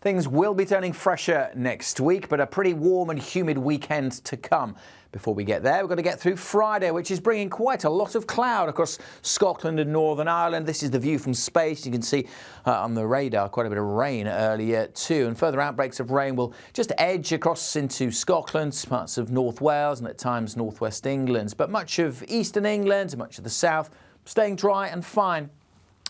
Things will be turning fresher next week, but a pretty warm and humid weekend to come. Before we get there, we've got to get through Friday, which is bringing quite a lot of cloud across Scotland and Northern Ireland. This is the view from space. You can see on the radar quite a bit of rain earlier too, and further outbreaks of rain will just edge across into Scotland, parts of North Wales and at times northwest England, but much of eastern England and much of the south staying dry and fine.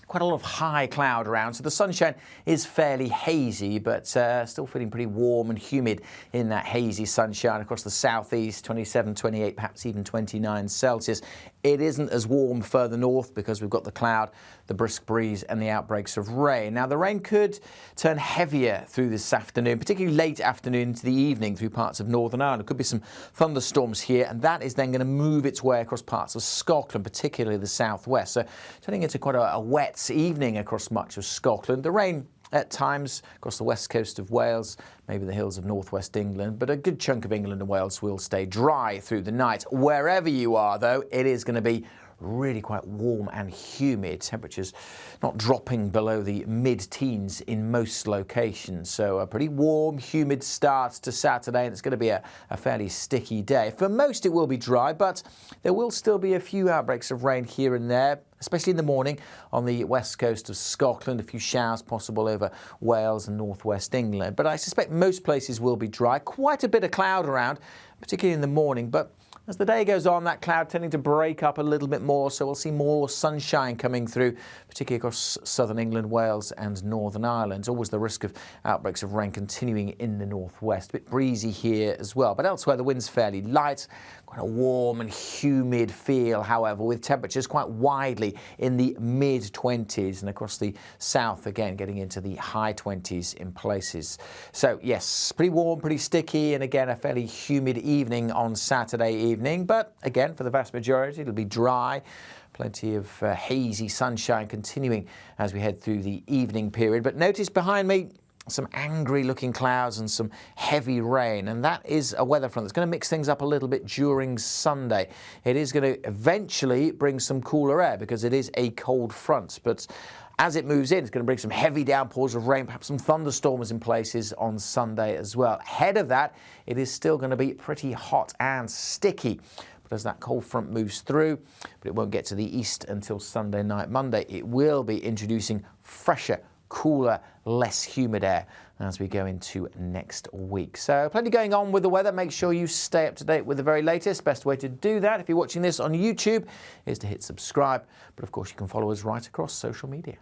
Quite a lot of high cloud around, so the sunshine is fairly hazy, but still feeling pretty warm and humid in that hazy sunshine across the southeast, 27, 28, perhaps even 29 Celsius. It isn't as warm further north because we've got the cloud, the brisk breeze and the outbreaks of rain. Now the rain could turn heavier through this afternoon, particularly late afternoon into the evening through parts of Northern Ireland. There could be some thunderstorms here, and that is then going to move its way across parts of Scotland, particularly the southwest. So turning into quite a wet evening across much of Scotland. The rain at times across the west coast of Wales, maybe the hills of northwest England, but a good chunk of England and Wales will stay dry through the night. Wherever you are, though, it is going to be really quite warm and humid. Temperatures not dropping below the mid-teens in most locations. So a pretty warm, humid start to Saturday, and it's going to be a fairly sticky day. For most, it will be dry, but there will still be a few outbreaks of rain here and there, especially in the morning on the west coast of Scotland. A few showers possible over Wales and northwest England. But I suspect most places will be dry. Quite a bit of cloud around, particularly in the morning, but as the day goes on, that cloud tending to break up a little bit more, so we'll see more sunshine coming through, particularly across southern England, Wales and Northern Ireland. Always the risk of outbreaks of rain continuing in the northwest. A bit breezy here as well, but elsewhere the wind's fairly light. Quite a warm and humid feel, however, with temperatures quite widely in the mid-20s, and across the south again getting into the high 20s in places. So yes, pretty warm, pretty sticky, and again a fairly humid evening on Saturday evening, but again for the vast majority it'll be dry. Plenty of hazy sunshine continuing as we head through the evening period. But notice behind me some angry looking clouds and some heavy rain, and that is a weather front that's going to mix things up a little bit during Sunday. It is going to eventually bring some cooler air because it is a cold front, but as it moves in, it's going to bring some heavy downpours of rain, perhaps some thunderstorms in places on Sunday as well. Ahead of that, it is still going to be pretty hot and sticky as that cold front moves through, but it won't get to the east until Sunday night. Monday, it will be introducing fresher, cooler, less humid air as we go into next week. So plenty going on with the weather. Make sure you stay up to date with the very latest. Best way to do that, if you're watching this on YouTube, is to hit subscribe. But of course, you can follow us right across social media.